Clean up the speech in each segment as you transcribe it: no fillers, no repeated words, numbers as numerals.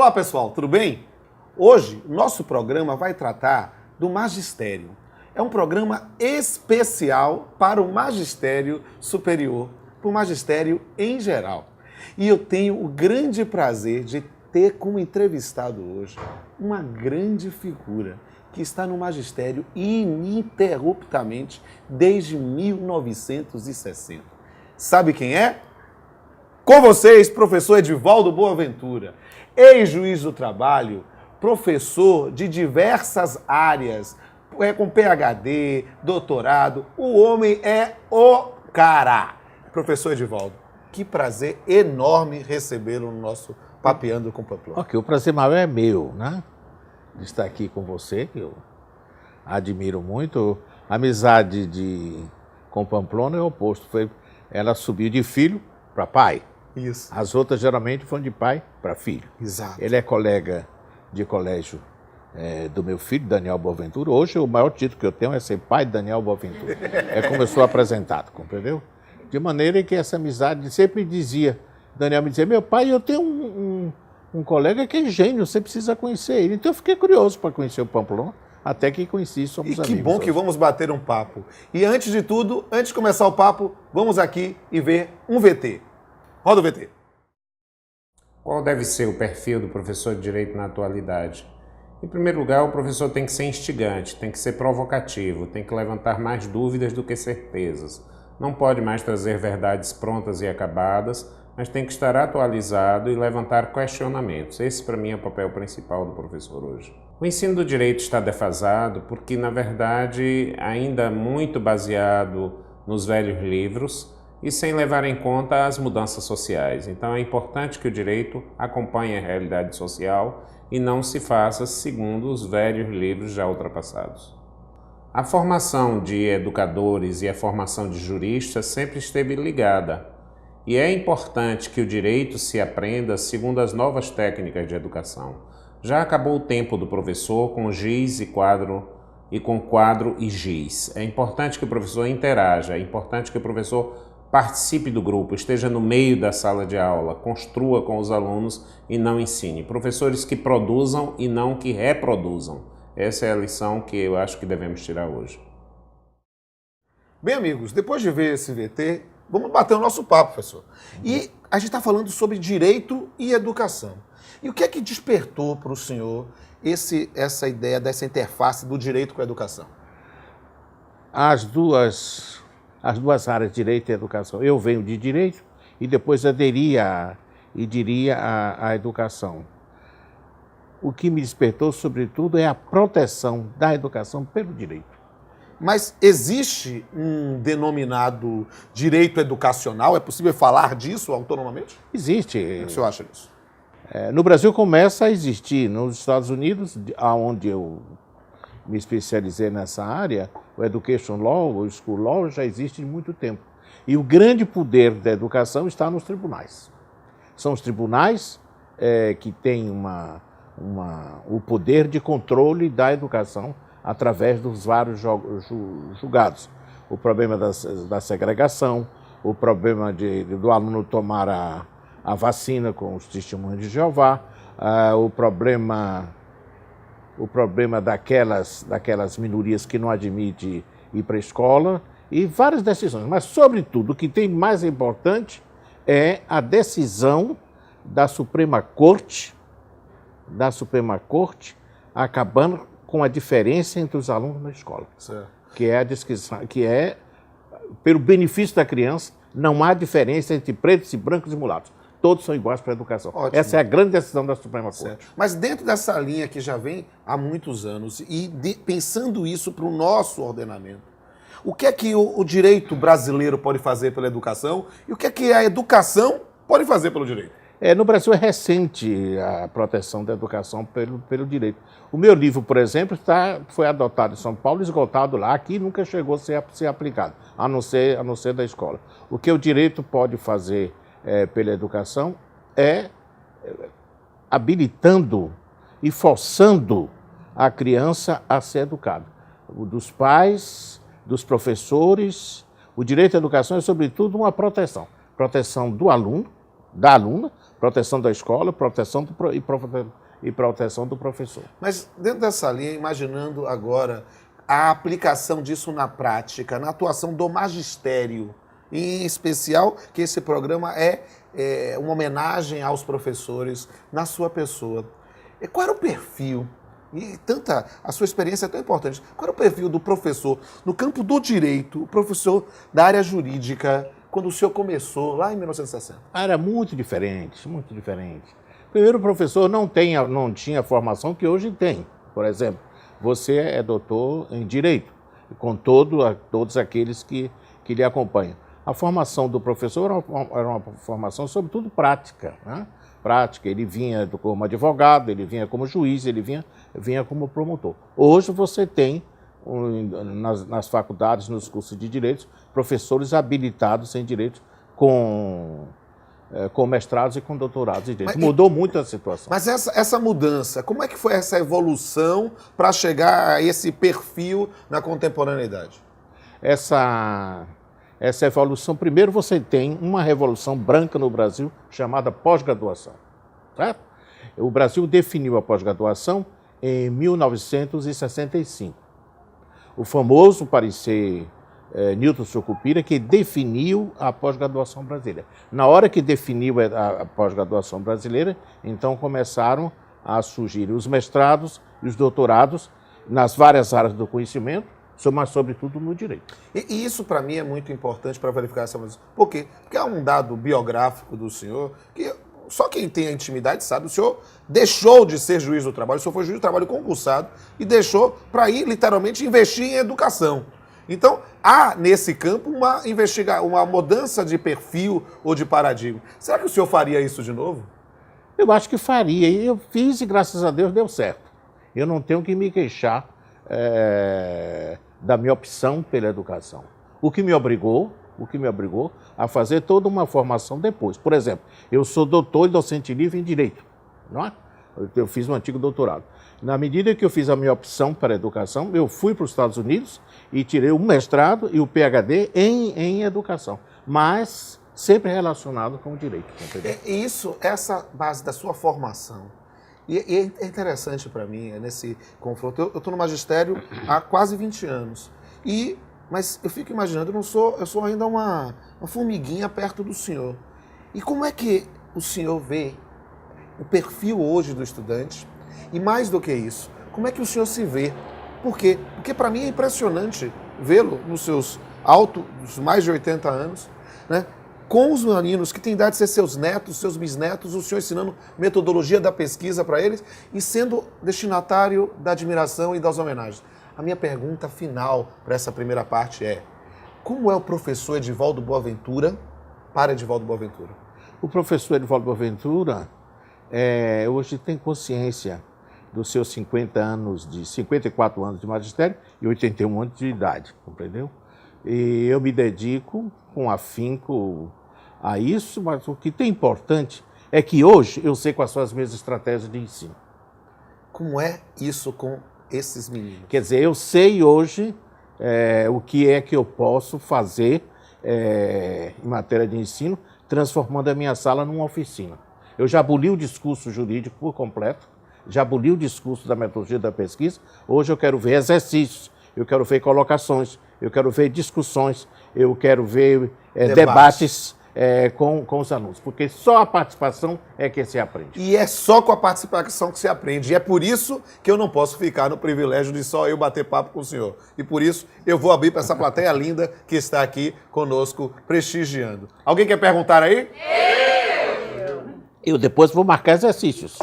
Olá pessoal, tudo bem? Hoje, nosso programa vai tratar do magistério. É um programa especial para o magistério superior, para o magistério em geral. E eu tenho o grande prazer de ter como entrevistado hoje uma grande figura que está no magistério ininterruptamente desde 1960. Sabe quem é? Com vocês, professor Edivaldo Boaventura, ex-juiz do trabalho, professor de diversas áreas, com PhD, doutorado, o homem é o cara. Professor Edivaldo, que prazer enorme recebê-lo no nosso Papeando com Pamplona. Ok, o prazer maior é meu, né? De estar aqui com você, que eu admiro muito. A amizade com Pamplona é o oposto. Ela subiu de filho para pai. Isso. As outras geralmente foram de pai para filho. Exato. Ele é colega de colégio do meu filho, Daniel Boaventura. Hoje o maior título que eu tenho é ser pai de Daniel Boaventura. É como eu sou apresentado, compreendeu? De maneira que essa amizade sempre dizia, Daniel me dizia, meu pai, eu tenho um colega que é gênio, você precisa conhecer ele. Então eu fiquei curioso para conhecer o Pamplona, até que conheci, somos amigos. E que bom que vamos bater um papo. E antes de tudo, antes de começar o papo, vamos aqui e ver um VT. Roda o VT. Qual deve ser o perfil do professor de Direito na atualidade? Em primeiro lugar, o professor tem que ser instigante, tem que ser provocativo, tem que levantar mais dúvidas do que certezas. Não pode mais trazer verdades prontas e acabadas, mas tem que estar atualizado e levantar questionamentos. Esse, para mim, é o papel principal do professor hoje. O ensino do direito está defasado porque, na verdade, ainda muito baseado nos velhos livros e sem levar em conta as mudanças sociais. Então, é importante que o direito acompanhe a realidade social e não se faça segundo os velhos livros já ultrapassados. A formação de educadores e a formação de juristas sempre esteve ligada. E é importante que o direito se aprenda segundo as novas técnicas de educação. Já acabou o tempo do professor com giz e quadro e com quadro e giz. É importante que o professor interaja, é importante que o professor participe do grupo, esteja no meio da sala de aula, construa com os alunos e não ensine. Professores que produzam e não que reproduzam. Essa é a lição que eu acho que devemos tirar hoje. Bem, amigos, depois de ver esse VT, vamos bater o nosso papo, professor. E a gente está falando sobre direito e educação. E o que é que despertou para o senhor essa ideia dessa interface do direito com a educação? As duas áreas, direito e educação. Eu venho de direito e depois diria à educação. O que me despertou, sobretudo, é a proteção da educação pelo direito. Mas existe um denominado direito educacional? É possível falar disso autonomamente? Existe. O que o senhor acha disso? No Brasil começa a existir. Nos Estados Unidos, onde eu me especializei nessa área, o Education Law, o School Law, já existe há muito tempo. E o grande poder da educação está nos tribunais. São os tribunais que têm o poder de controle da educação através dos vários julgados. O problema da segregação, o problema do aluno tomar a vacina com os testemunhos de Jeová, o problema daquelas minorias que não admitem ir para a escola e várias decisões. Mas, sobretudo, o que tem mais importante é a decisão da Suprema Corte acabando com a diferença entre os alunos na escola. Certo. Que é, pelo benefício da criança, não há diferença entre pretos e brancos e mulatos. Todos são iguais para a educação. Ótimo. Essa é a grande decisão da Suprema Corte. Certo. Mas dentro dessa linha que já vem há muitos anos, e pensando isso para o nosso ordenamento, o que é que o direito brasileiro pode fazer pela educação e o que é que a educação pode fazer pelo direito? No Brasil é recente a proteção da educação pelo direito. O meu livro, por exemplo, foi adotado em São Paulo, esgotado lá, aqui nunca chegou a ser aplicado, a não ser da escola. O que o direito pode fazer pela educação é habilitando e forçando a criança a ser educada. Dos pais, dos professores, o direito à educação é, sobretudo, uma proteção. Proteção do aluno, da aluna, Proteção da escola, proteção e proteção do professor. Mas dentro dessa linha, imaginando agora a aplicação disso na prática, na atuação do magistério, em especial que esse programa é uma homenagem aos professores na sua pessoa. Qual era o perfil? E a sua experiência é tão importante. Qual era o perfil do professor no campo do direito, o professor da área jurídica, quando o senhor começou lá em 1960? Era muito diferente, muito diferente. Primeiro, o professor não tinha a formação que hoje tem. Por exemplo, você é doutor em direito, com todos aqueles que lhe acompanham. A formação do professor era uma formação, sobretudo, prática, né? Prática, ele vinha como advogado, ele vinha como juiz, ele vinha como promotor. Hoje você tem, nas faculdades, nos cursos de direitos, professores habilitados em direito com mestrados e com doutorados em direito. Mudou muito a situação. Mas essa mudança, como é que foi essa evolução para chegar a esse perfil na contemporaneidade? Essa evolução, primeiro você tem uma revolução branca no Brasil chamada pós-graduação, certo? O Brasil definiu a pós-graduação em 1965. O famoso parecer Newton Sucupira, que definiu a pós-graduação brasileira. Na hora que definiu a pós-graduação brasileira, então começaram a surgir os mestrados e os doutorados nas várias áreas do conhecimento, mas sobretudo no direito. E isso, para mim, é muito importante para verificar essa mudança. Por quê? Porque há um dado biográfico do senhor que só quem tem a intimidade sabe. O senhor deixou de ser juiz do trabalho, o senhor foi juiz do trabalho concursado e deixou para ir, literalmente, investir em educação. Então, há nesse campo uma mudança de perfil ou de paradigma. Será que o senhor faria isso de novo? Eu acho que faria. E eu fiz e, graças a Deus, deu certo. Eu não tenho que me queixar da minha opção pela educação. O que me obrigou a fazer toda uma formação depois. Por exemplo, eu sou doutor e docente livre em Direito, não é? Eu fiz um antigo doutorado. Na medida que eu fiz a minha opção para a educação, eu fui para os Estados Unidos e tirei o mestrado e o PhD em educação, mas sempre relacionado com o direito. Essa base da sua formação. E é interessante para mim, nesse confronto. Eu estou no magistério há quase 20 anos. Mas eu fico imaginando, eu sou ainda uma formiguinha perto do senhor. E como é que o senhor vê o perfil hoje do estudante? E mais do que isso, como é que o senhor se vê? Por quê? Porque para mim é impressionante vê-lo nos seus mais de 80 anos, né? Com os meninos que têm idade de ser seus netos, seus bisnetos, o senhor ensinando metodologia da pesquisa para eles e sendo destinatário da admiração e das homenagens. A minha pergunta final para essa primeira parte é: como é o professor Edivaldo Boaventura para Edivaldo Boaventura? O professor Edivaldo Boaventura hoje tem consciência dos seus 54 anos de magistério e 81 anos de idade, compreendeu? E eu me dedico com afinco a isso, mas o que tem importante é que hoje eu sei quais são as minhas estratégias de ensino. Como é isso com esses meninos? Quer dizer, eu sei hoje o que é que eu posso fazer em matéria de ensino, transformando a minha sala numa oficina. Eu já aboli o discurso jurídico por completo, já aboli o discurso da metodologia da pesquisa, hoje eu quero ver exercícios, eu quero ver colocações, eu quero ver discussões, eu quero ver debates com os alunos, porque só a participação é que se aprende. E é só com a participação que se aprende. E é por isso que eu não posso ficar no privilégio de só eu bater papo com o senhor. E por isso eu vou abrir para essa plateia linda que está aqui conosco, prestigiando. Alguém quer perguntar aí? Eu depois vou marcar exercícios.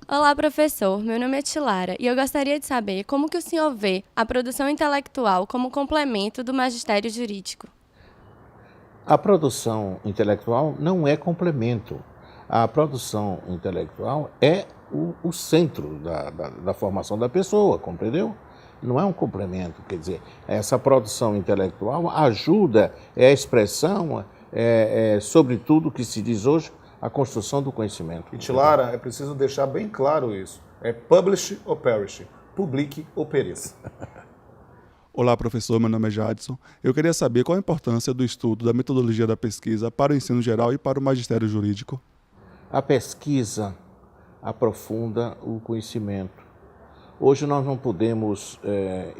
Olá, professor. Meu nome é Tilara e eu gostaria de saber como que o senhor vê a produção intelectual como complemento do magistério jurídico. A produção intelectual não é complemento. A produção intelectual é o centro da formação da pessoa, compreendeu? Não é um complemento, quer dizer, essa produção intelectual ajuda, é a expressão, sobretudo o que se diz hoje, a construção do conhecimento. E, Tilara, é preciso deixar bem claro isso. É publish ou perish, publique ou pereça. Olá, professor. Meu nome é Jadson. Eu queria saber qual a importância do estudo da metodologia da pesquisa para o ensino geral e para o magistério jurídico. A pesquisa aprofunda o conhecimento. Hoje nós não podemos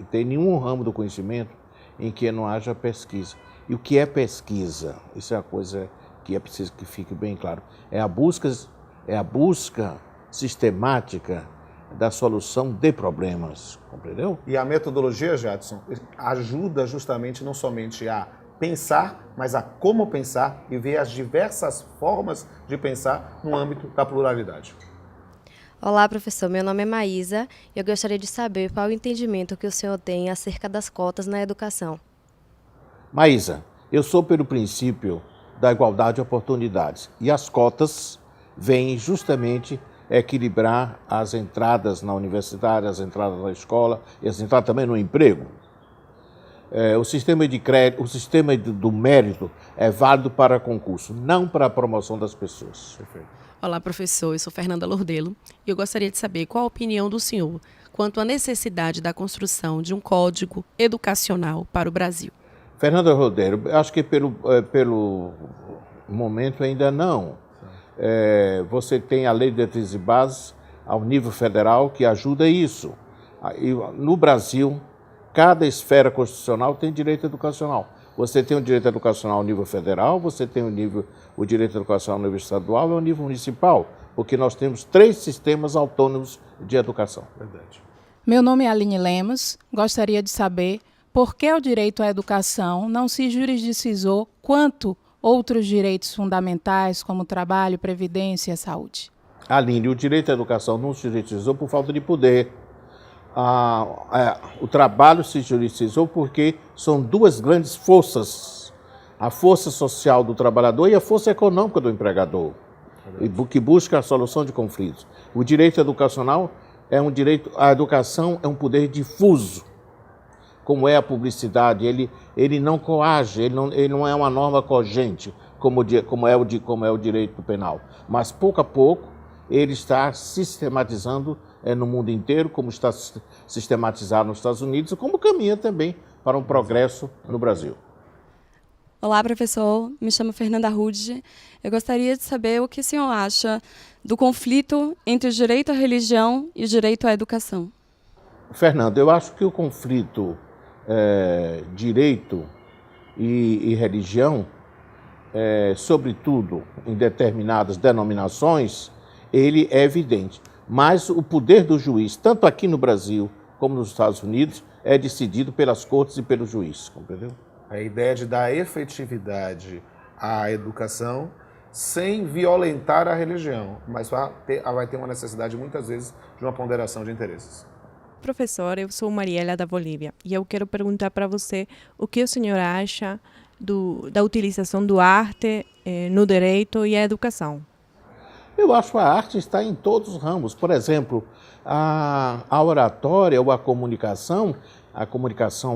ter nenhum ramo do conhecimento em que não haja pesquisa. E o que é pesquisa? Isso é uma coisa que é preciso que fique bem claro. É a busca sistemática da solução de problemas, compreendeu? E a metodologia, Jadson, ajuda justamente não somente a pensar, mas a como pensar e ver as diversas formas de pensar no âmbito da pluralidade. Olá, professor. Meu nome é Maísa e eu gostaria de saber qual o entendimento que o senhor tem acerca das cotas na educação. Maísa, eu sou pelo princípio da igualdade de oportunidades e as cotas vêm justamente equilibrar as entradas na universidade, as entradas na escola e as entradas também no emprego. O sistema de crédito, o sistema do mérito é válido para concurso, não para a promoção das pessoas. Perfeito. Olá, professor. Eu sou Fernanda Lordelo e eu gostaria de saber qual a opinião do senhor quanto à necessidade da construção de um código educacional para o Brasil. Fernanda Lordelo, acho que pelo momento ainda não. Você tem a Lei de Diretrizes e Bases ao nível federal que ajuda isso. No Brasil, cada esfera constitucional tem direito educacional. Você tem o direito educacional ao nível federal, você tem o direito educacional ao nível estadual e ao nível municipal, porque nós temos 3 sistemas autônomos de educação. Verdade. Meu nome é Aline Lemos. Gostaria de saber por que o direito à educação não se juridicizou quanto outros direitos fundamentais, como trabalho, previdência e saúde. Aline, o direito à educação não se juridicizou por falta de poder. O trabalho se juridicizou porque são 2 grandes forças, a força social do trabalhador e a força econômica do empregador, que busca a solução de conflitos. O direito educacional é um direito, a educação é um poder difuso, como é a publicidade, ele não coage, ele não é uma norma cogente, como é o direito penal. Mas, pouco a pouco, ele está sistematizando no mundo inteiro, como está sistematizado nos Estados Unidos, e como caminha também para um progresso no Brasil. Olá, professor. Me chamo Fernanda Rude. Eu gostaria de saber o que o senhor acha do conflito entre o direito à religião e o direito à educação. Fernando, eu acho que o conflito direito e religião, sobretudo em determinadas denominações, ele é evidente. Mas o poder do juiz, tanto aqui no Brasil como nos Estados Unidos, é decidido pelas cortes e pelo juiz, compreendeu? A ideia de dar efetividade à educação sem violentar a religião, mas vai ter uma necessidade, muitas vezes, de uma ponderação de interesses. Professor, eu sou Mariela da Bolívia e eu quero perguntar para você o que o senhor acha da utilização do arte no direito e a educação. Eu acho que a arte está em todos os ramos. Por exemplo, a oratória ou a comunicação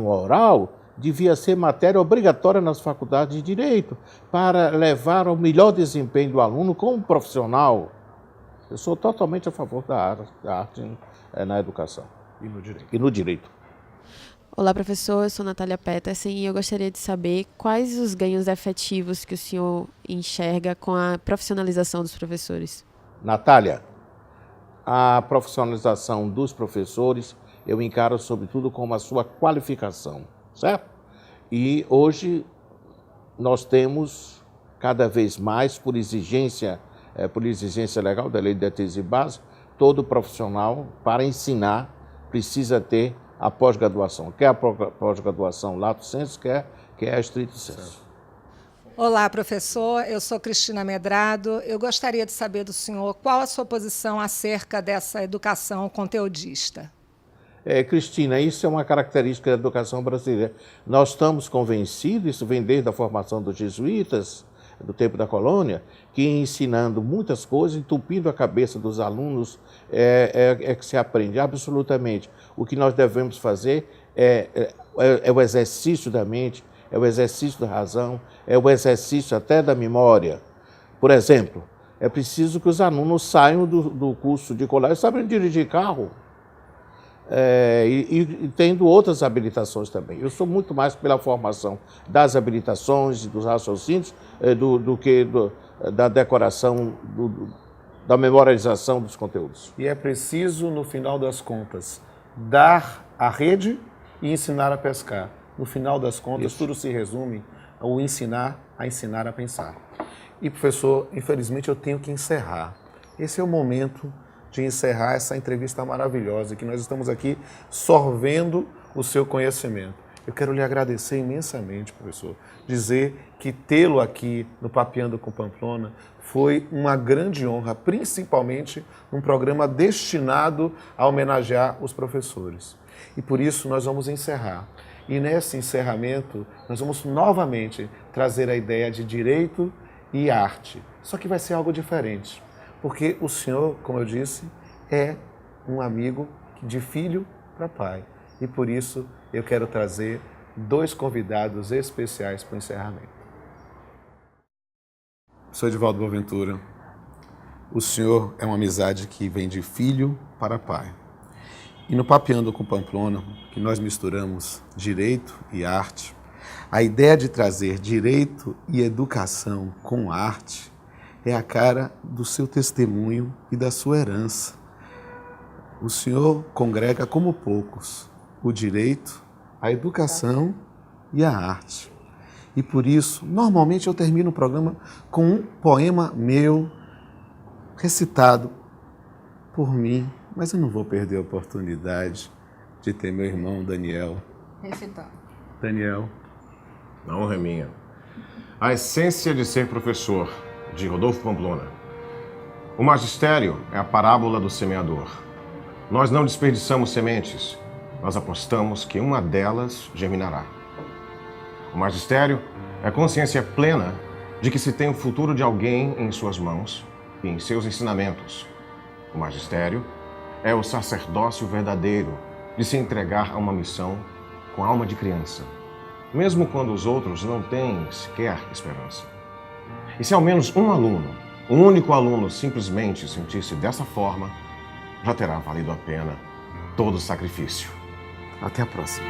oral devia ser matéria obrigatória nas faculdades de Direito para levar ao melhor desempenho do aluno como profissional. Eu sou totalmente a favor da arte na educação. E no direito. Olá, professor. Eu sou Natália Petersen e eu gostaria de saber quais os ganhos efetivos que o senhor enxerga com a profissionalização dos professores. Natália, a profissionalização dos professores eu encaro sobretudo como a sua qualificação, certo? E hoje nós temos cada vez mais, por exigência legal da Lei de Diretrizes e Bases, todo profissional para ensinar precisa ter a pós-graduação, quer a pós-graduação lato sensu, quer a stricto sensu. Olá, professor. Eu sou Cristina Medrado. Eu gostaria de saber do senhor qual a sua posição acerca dessa educação conteudista. Cristina, isso é uma característica da educação brasileira. Nós estamos convencidos, isso vem desde a formação dos jesuítas, do tempo da colônia, que ensinando muitas coisas, entupindo a cabeça dos alunos, que se aprende absolutamente. O que nós devemos fazer é o exercício da mente, é o exercício da razão, é o exercício até da memória. Por exemplo, é preciso que os alunos saiam do curso de colégio sabendo dirigir carro. e tendo outras habilitações também. Eu sou muito mais pela formação das habilitações, dos raciocínios, do que da decoração, da memorialização dos conteúdos. E é preciso, no final das contas, dar a rede e ensinar a pescar. No final das contas, tudo se resume ao ensinar a pensar. E, professor, infelizmente eu tenho que encerrar. Esse é o momento de encerrar essa entrevista maravilhosa, que nós estamos aqui sorvendo o seu conhecimento. Eu quero lhe agradecer imensamente, professor, dizer que tê-lo aqui no Papeando com Pamplona foi uma grande honra, principalmente num programa destinado a homenagear os professores. E por isso nós vamos encerrar. E nesse encerramento, nós vamos novamente trazer a ideia de direito e arte. Só que vai ser algo diferente. Porque o senhor, como eu disse, é um amigo de filho para pai. E por isso eu quero trazer 2 convidados especiais para o encerramento. Sou Edivaldo Boaventura. O senhor é uma amizade que vem de filho para pai. E no Papeando com Pamplona, que nós misturamos direito e arte, a ideia de trazer direito e educação com arte é a cara do seu testemunho e da sua herança. O senhor congrega como poucos o direito, a educação e a arte. E por isso, normalmente eu termino o programa com um poema meu, recitado por mim, mas eu não vou perder a oportunidade de ter meu irmão Daniel. Recitar. Daniel. A honra é minha. A essência de ser professor, de Rodolfo Pamplona. O magistério é a parábola do semeador. Nós não desperdiçamos sementes, nós apostamos que uma delas germinará. O magistério é a consciência plena de que se tem o futuro de alguém em suas mãos e em seus ensinamentos. O magistério é o sacerdócio verdadeiro de se entregar a uma missão com a alma de criança, mesmo quando os outros não têm sequer esperança. E se ao menos um aluno, um único aluno, simplesmente sentir-se dessa forma, já terá valido a pena todo o sacrifício. Até a próxima.